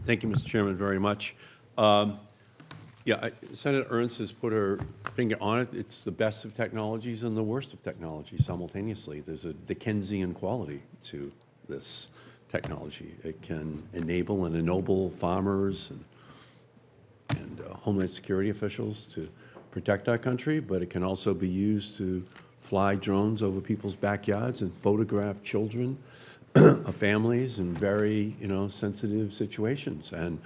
Thank you, Mr. Chairman, very much. Senator Ernst has put her finger on it. It's the best of technologies and the worst of technologies simultaneously. There's a Dickensian quality to this technology. It can enable and ennoble farmers and Homeland Security officials to protect our country, but it can also be used to fly drones over people's backyards and photograph children of families in very, sensitive situations. And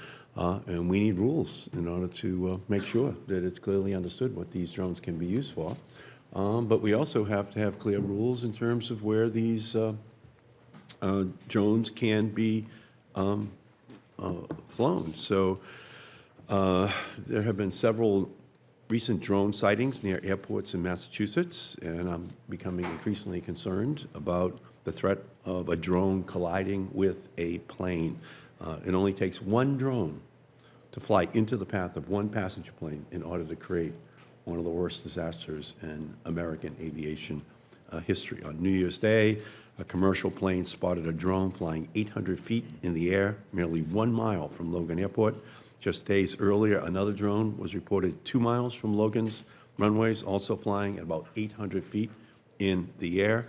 we need rules in order to make sure that it's clearly understood what these drones can be used for. But we also have to have clear rules in terms of where these drones can be flown. So there have been several recent drone sightings near airports in Massachusetts, and I'm becoming increasingly concerned about the threat of a drone colliding with a plane. It only takes one drone to fly into the path of one passenger plane in order to create one of the worst disasters in American aviation history. On New Year's Day, a commercial plane spotted a drone flying 800 feet in the air, merely 1 mile from Logan Airport. Just days earlier, another drone was reported 2 miles from Logan's runways, also flying at about 800 feet in the air.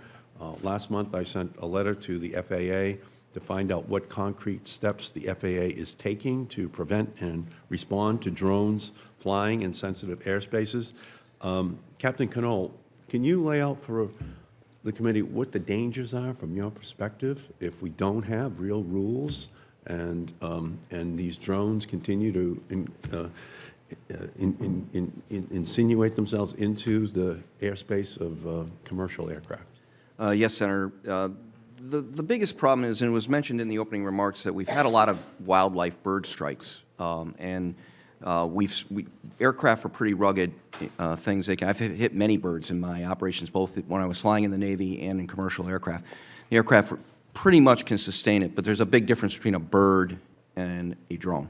Last month, I sent a letter to the FAA to find out what concrete steps the FAA is taking to prevent and respond to drones flying in sensitive airspaces. Captain Knoll, can you lay out for the committee what the dangers are from your perspective if we don't have real rules and these drones continue to insinuate themselves into the airspace of commercial aircraft? Yes, Senator. The biggest problem is, and it was mentioned in the opening remarks, that we've had a lot of wildlife bird strikes, aircraft are pretty rugged things. I've hit many birds in my operations, both when I was flying in the Navy and in commercial aircraft. The aircraft pretty much can sustain it, but there's a big difference between a bird and a drone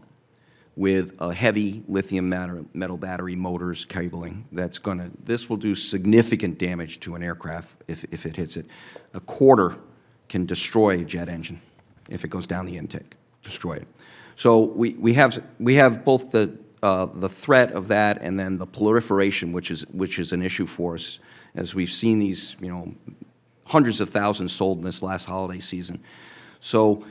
with a heavy lithium metal battery, motors, cabling. This will do significant damage to an aircraft if it hits it. A quarter can destroy a jet engine if it goes down the intake, destroy it. So we have both the threat of that and then the proliferation, which is an issue for us, as we've seen these hundreds of thousands sold in this last holiday season. So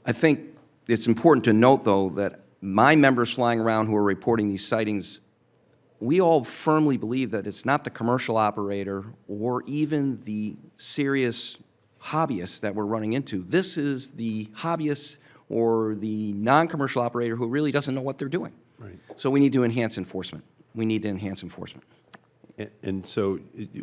I think it's important to note, though, that my members flying around who are reporting these sightings, we all firmly believe that it's not the commercial operator or even the serious hobbyists that we're running into. This is the hobbyist or the non-commercial operator who really doesn't know what they're doing. Right. So we need to enhance enforcement. We need to enhance enforcement. And so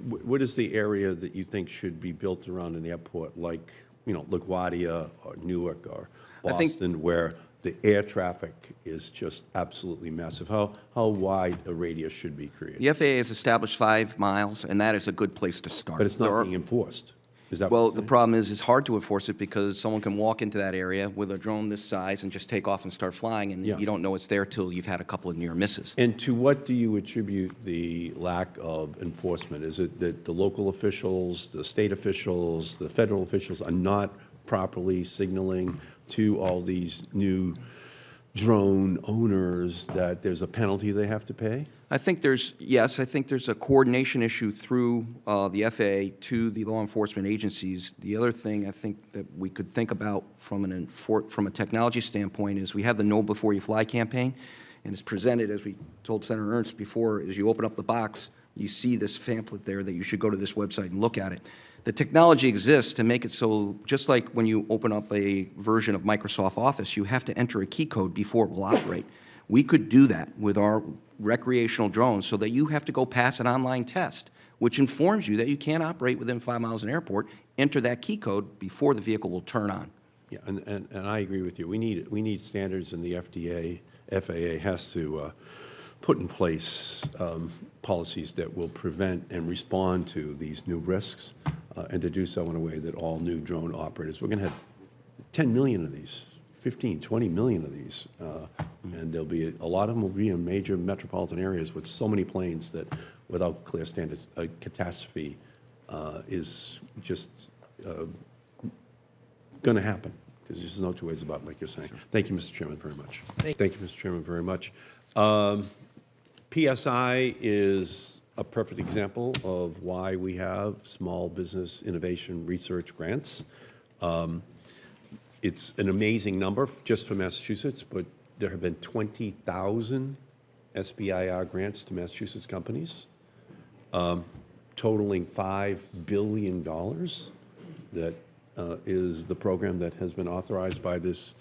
what is the area that you think should be built around an airport like, LaGuardia or Newark or Boston, where the air traffic is just absolutely massive? How wide a radius should be created? The FAA has established 5 miles, and that is a good place to start. But it's not being enforced. Is that well, the problem is it's hard to enforce it because someone can walk into that area with a drone this size and just take off and start flying, and you don't know it's there till you've had a couple of near misses. And to what do you attribute the lack of enforcement? Is it that the local officials, the state officials, the federal officials are not properly signaling to all these new drone owners that there's a penalty they have to pay? I think there's a coordination issue through the FAA to the law enforcement agencies. The other thing I think that we could think about from a technology standpoint is we have the Know Before You Fly campaign, and it's presented, as we told Senator Ernst before, as you open up the box, you see this pamphlet there that you should go to this website and look at it. The technology exists to make it so, just like when you open up a version of Microsoft Office, you have to enter a key code before it will operate. We could do that with our recreational drones so that you have to go pass an online test, which informs you that you can't operate within 5 miles of an airport. Enter that key code before the vehicle will turn on. Yeah, and I agree with you. We need standards, and the FAA has to put in place policies that will prevent and respond to these new risks, and to do so in a way that all new drone operators, we're going to have 10 million of these, 15, 20 million of these, and there'll be a lot of them will be in major metropolitan areas with so many planes that without clear standards, a catastrophe is just going to happen. There's just no two ways about it, like you're saying. Thank you, Mr. Chairman, very much. Thank Thank you, Mr. Chairman, very much. PSI is a perfect example of why we have small business innovation research grants. It's an amazing number just for Massachusetts, but there have been 20,000 SBIR grants to Massachusetts companies, totaling $5 billion. That is the program that has been authorized by this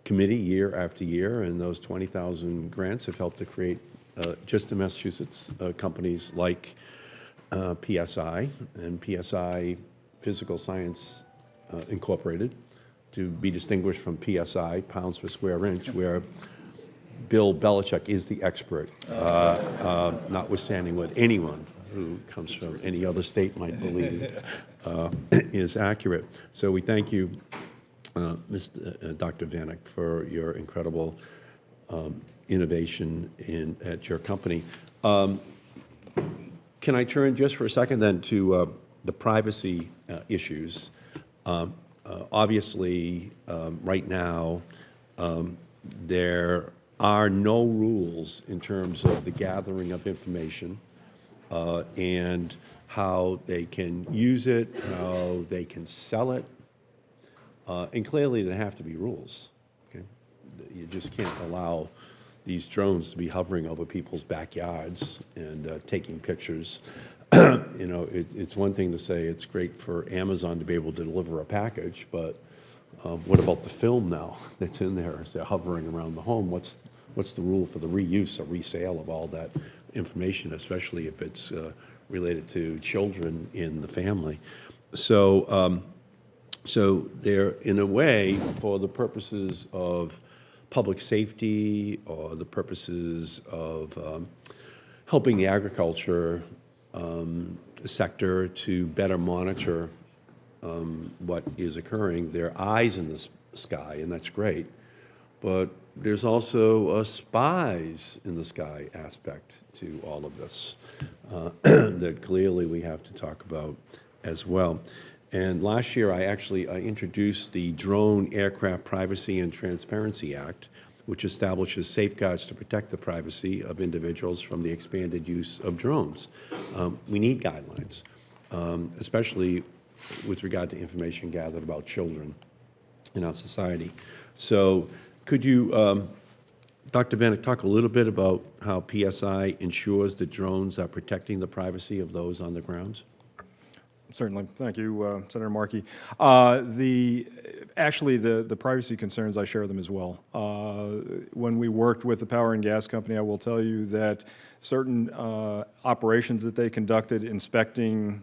committee year after year, and those 20,000 grants have helped to create, just in Massachusetts, companies like PSI and PSI Physical Science Incorporated, to be distinguished from PSI, pounds per square inch, where Bill Belichick is the expert, notwithstanding what anyone who comes from any other state might believe is accurate. So we thank you, Dr. Vanek, for your incredible innovation at your company. Can I turn just for a second then to the privacy issues? Obviously, right now, there are no rules in terms of the gathering of information and how they can use it, how they can sell it. And clearly, there have to be rules. Okay? You just can't allow these drones to be hovering over people's backyards and taking pictures. You know, it's one thing to say it's great for Amazon to be able to deliver a package, but what about the film now that's in there as they're hovering around the home? What's the rule for the reuse or resale of all that information, especially if it's related to children in the family? So, so they're, in a way, for the purposes of public safety or the purposes of helping the agriculture sector to better monitor what is occurring. There are eyes in the sky, and that's great. But there's also a spies in the sky aspect to all of this that clearly we have to talk about as well. And last year, I introduced the Drone Aircraft Privacy and Transparency Act, which establishes safeguards to protect the privacy of individuals from the expanded use of drones. We need guidelines, especially with regard to information gathered about children in our society. So could you, Dr. Vanek, talk a little bit about how PSI ensures that drones are protecting the privacy of those on the ground? Certainly. Thank you, Senator Markey. Actually, the privacy concerns, I share them as well. When we worked with the power and gas company, I will tell you that certain operations that they conducted inspecting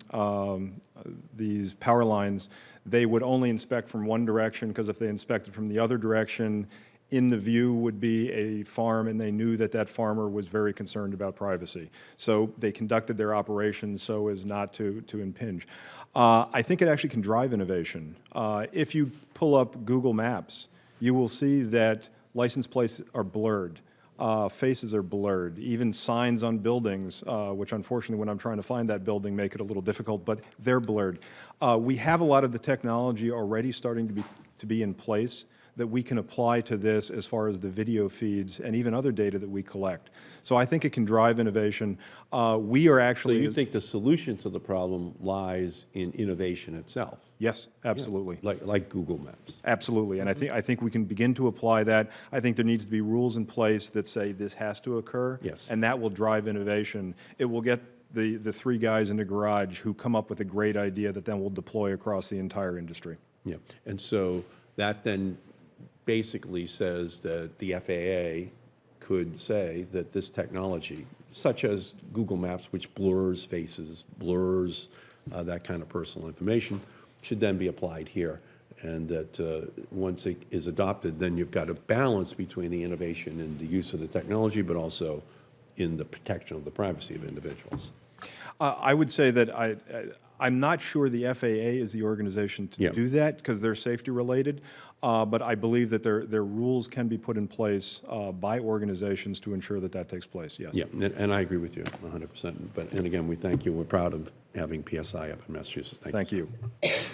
these power lines, they would only inspect from one direction, because if they inspected from the other direction, in the view would be a farm, and they knew that that farmer was very concerned about privacy. So they conducted their operations so as not to impinge. I think it actually can drive innovation. If you pull up Google Maps, you will see that license plates are blurred. Faces are blurred. Even signs on buildings, which unfortunately when I'm trying to find that building make it a little difficult, but they're blurred. We have a lot of the technology already starting to be in place that we can apply to this as far as the video feeds and even other data that we collect. So I think it can drive innovation. We are actually— So you think the solution to the problem lies in innovation itself? Yes, absolutely. Yeah, like Google Maps. Absolutely, and I think we can begin to apply that. I think there needs to be rules in place that say this has to occur. Yes. And that will drive innovation. It will get the three guys in the garage who come up with a great idea that then will deploy across the entire industry. Yeah, and so that then basically says that the FAA could say that this technology, such as Google Maps, which blurs faces, blurs that kind of personal information, should then be applied here. And that once it is adopted, then you've got a balance between the innovation and the use of the technology, but also in the protection of the privacy of individuals. I would say that I'm not sure the FAA is the organization to do that, because they're safety related, but I believe that their rules can be put in place by organizations to ensure that that takes place, yes. Yeah, and I agree with you 100%. And again, we thank you. We're proud of having PSI up in Massachusetts. Thank you.